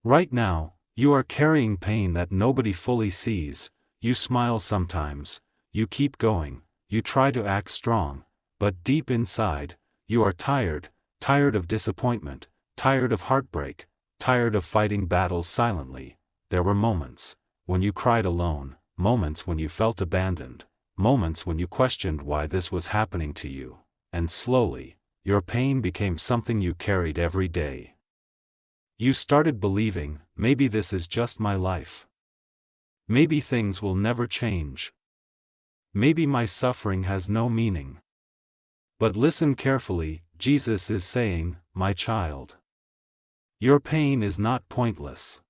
Right now, you are carrying pain that nobody fully sees. You smile sometimes, you keep going, you try to act strong, but deep inside, you are tired, tired of disappointment, tired of heartbreak, tired of fighting battles silently. There were moments when you cried alone, moments when you felt abandoned, moments when you questioned why this was happening to you, and slowly, your pain became something you carried every day. You started believing, maybe this is just my life. Maybe things will never change. Maybe my suffering has no meaning. But listen carefully, Jesus is saying, my child. Your pain is not pointless.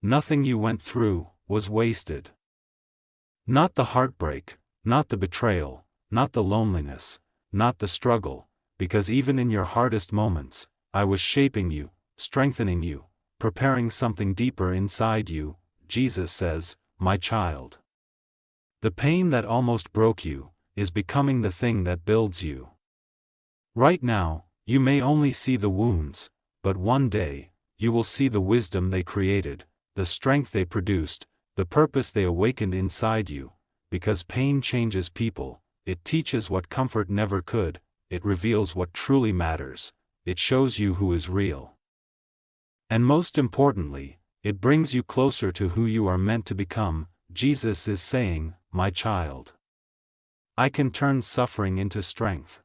Nothing you went through was wasted. Not the heartbreak, not the betrayal, not the loneliness, not the struggle, because even in your hardest moments, I was shaping you, strengthening you, preparing something deeper inside you. Jesus says, my child. The pain that almost broke you is becoming the thing that builds you. Right now, you may only see the wounds, but one day, you will see the wisdom they created, the strength they produced, the purpose they awakened inside you, because pain changes people, it teaches what comfort never could, it reveals what truly matters, it shows you who is real. And most importantly, it brings you closer to who you are meant to become. Jesus is saying, my child. I can turn suffering into strength.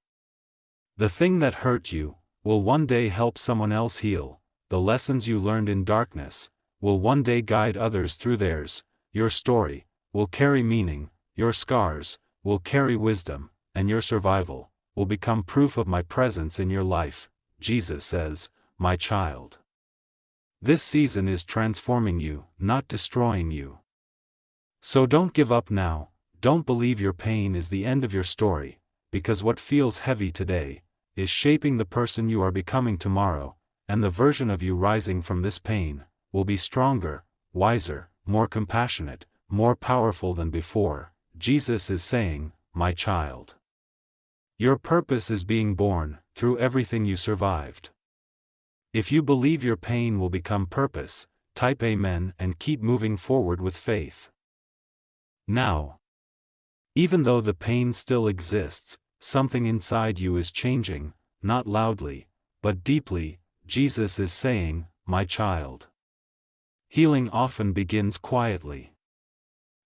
The thing that hurt you will one day help someone else heal. The lessons you learned in darkness will one day guide others through theirs. Your story will carry meaning, your scars will carry wisdom, and your survival will become proof of my presence in your life. Jesus says, my child. This season is transforming you, not destroying you. So don't give up now, don't believe your pain is the end of your story, because what feels heavy today is shaping the person you are becoming tomorrow, and the version of you rising from this pain will be stronger, wiser, more compassionate, more powerful than before. Jesus is saying, my child. Your purpose is being born through everything you survived. If you believe your pain will become purpose, type Amen and keep moving forward with faith. Now, even though the pain still exists, something inside you is changing, not loudly, but deeply. Jesus is saying, my child. Healing often begins quietly.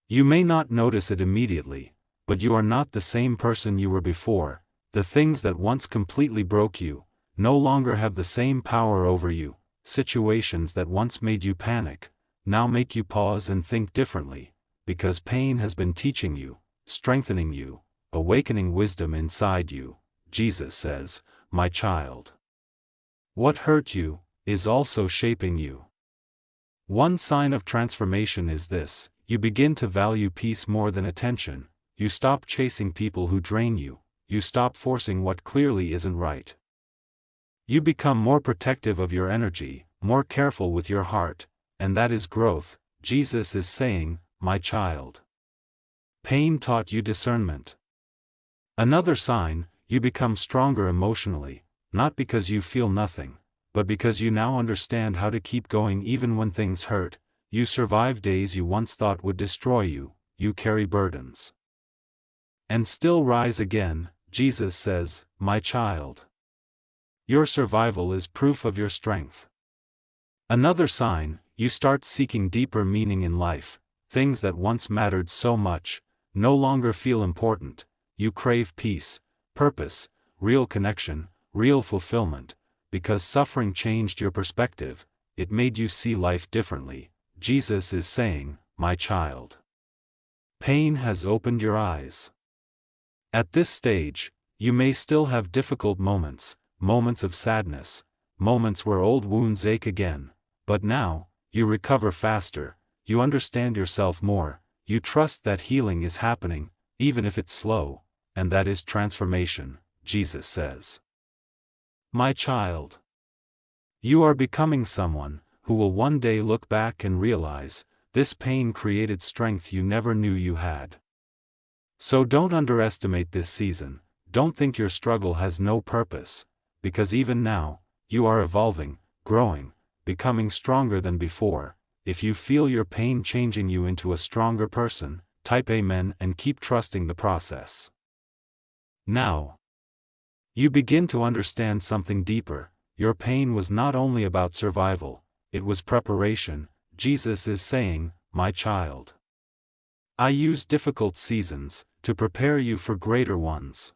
You may not notice it immediately, but you are not the same person you were before. The things that once completely broke you no longer have the same power over you. Situations that once made you panic now make you pause and think differently, because pain has been teaching you, strengthening you, awakening wisdom inside you. Jesus says, my child. What hurt you is also shaping you. One sign of transformation is this: you begin to value peace more than attention, you stop chasing people who drain you, you stop forcing what clearly isn't right. You become more protective of your energy, more careful with your heart, and that is growth. Jesus is saying, my child. Pain taught you discernment. Another sign, you become stronger emotionally, not because you feel nothing, but because you now understand how to keep going even when things hurt. You survive days you once thought would destroy you, you carry burdens and still rise again. Jesus says, my child. Your survival is proof of your strength. Another sign, you start seeking deeper meaning in life. Things that once mattered so much no longer feel important. You crave peace, purpose, real connection, real fulfillment, because suffering changed your perspective, it made you see life differently. Jesus is saying, my child. Pain has opened your eyes. At this stage, you may still have difficult moments, moments of sadness, moments where old wounds ache again, but now, you recover faster, you understand yourself more, you trust that healing is happening, even if it's slow, and that is transformation. Jesus says, my child. You are becoming someone who will one day look back and realize, this pain created strength you never knew you had. So don't underestimate this season, don't think your struggle has no purpose, because even now, you are evolving, growing, becoming stronger than before. If you feel your pain changing you into a stronger person, type Amen and keep trusting the process. Now, you begin to understand something deeper. Your pain was not only about survival, it was preparation. Jesus is saying, my child, I use difficult seasons to prepare you for greater ones.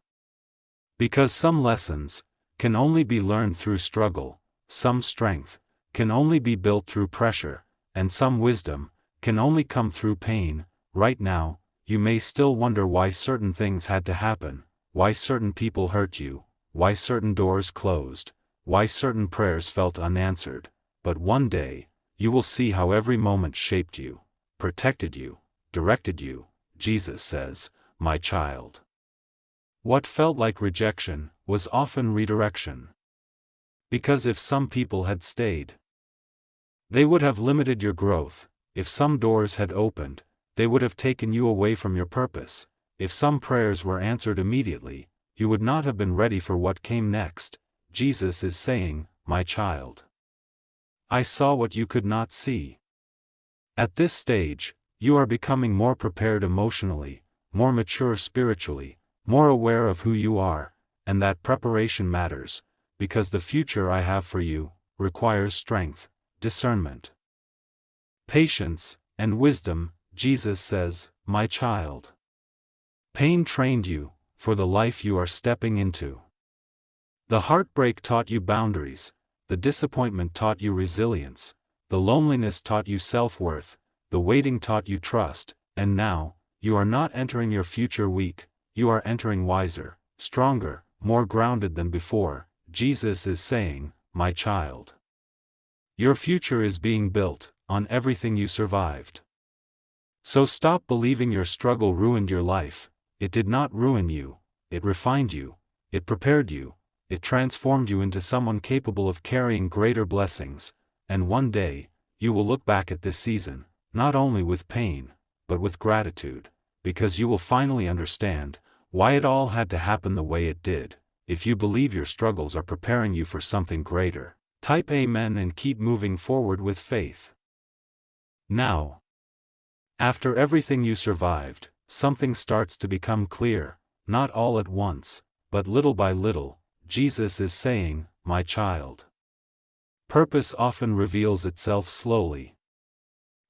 Because some lessons can only be learned through struggle, some strength can only be built through pressure, and some wisdom can only come through pain. Right now, you may still wonder why certain things had to happen, why certain people hurt you, why certain doors closed, why certain prayers felt unanswered, but one day, you will see how every moment shaped you, protected you, directed you. Jesus says, my child. What felt like rejection was often redirection. Because if some people had stayed, they would have limited your growth. If some doors had opened, they would have taken you away from your purpose. If some prayers were answered immediately, you would not have been ready for what came next. Jesus is saying, my child, I saw what you could not see. At this stage, you are becoming more prepared emotionally, more mature spiritually, more aware of who you are, and that preparation matters, because the future I have for you requires strength, discernment, patience, and wisdom. Jesus says, my child. Pain trained you for the life you are stepping into. The heartbreak taught you boundaries, the disappointment taught you resilience, the loneliness taught you self-worth, the waiting taught you trust, and now, you are not entering your future weak, you are entering wiser, stronger, more grounded than before. Jesus is saying, my child. Your future is being built on everything you survived. So stop believing your struggle ruined your life. It did not ruin you, it refined you, it prepared you, it transformed you into someone capable of carrying greater blessings, and one day, you will look back at this season, not only with pain, but with gratitude, because you will finally understand why it all had to happen the way it did. If you believe your struggles are preparing you for something greater, type Amen and keep moving forward with faith. Now, after everything you survived, something starts to become clear, not all at once, but little by little. Jesus is saying, my child. Purpose often reveals itself slowly.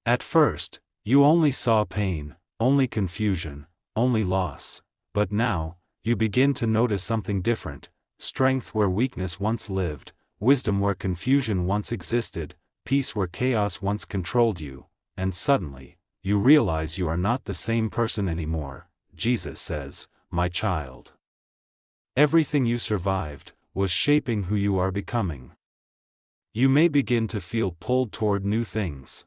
At first, you only saw pain, only confusion, only loss, but now, you begin to notice something different: strength where weakness once lived, wisdom where confusion once existed, peace where chaos once controlled you, and suddenly, you realize you are not the same person anymore. Jesus says, my child. Everything you survived was shaping who you are becoming. You may begin to feel pulled toward new things.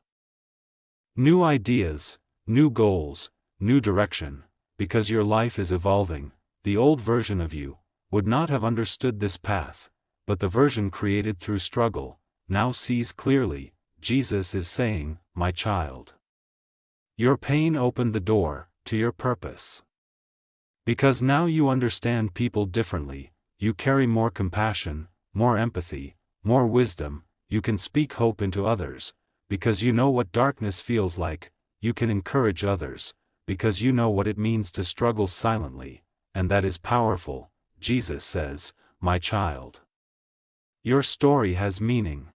New ideas, new goals, new direction, because your life is evolving. The old version of you would not have understood this path, but the version created through struggle now sees clearly. Jesus is saying, my child. Your pain opened the door to your purpose. Because now you understand people differently, you carry more compassion, more empathy, more wisdom, you can speak hope into others, because you know what darkness feels like, you can encourage others, because you know what it means to struggle silently, and that is powerful. Jesus says, my child. Your story has meaning.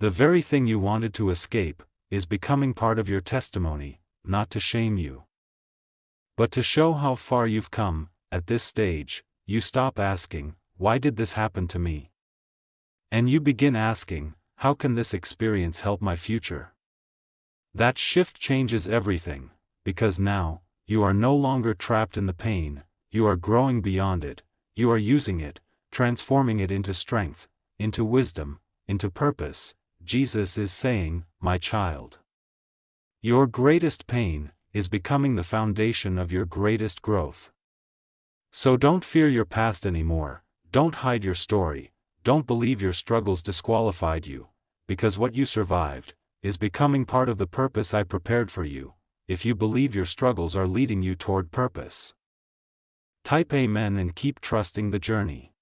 The very thing you wanted to escape is becoming part of your testimony, not to shame you, but to show how far you've come. At this stage, you stop asking, why did this happen to me? And you begin asking, how can this experience help my future? That shift changes everything, because now, you are no longer trapped in the pain, you are growing beyond it, you are using it, transforming it into strength, into wisdom, into purpose. Jesus is saying, my child. Your greatest pain is becoming the foundation of your greatest growth. So don't fear your past anymore, don't hide your story, don't believe your struggles disqualified you, because what you survived is becoming part of the purpose I prepared for you. If you believe your struggles are leading you toward purpose, type Amen and keep trusting the journey.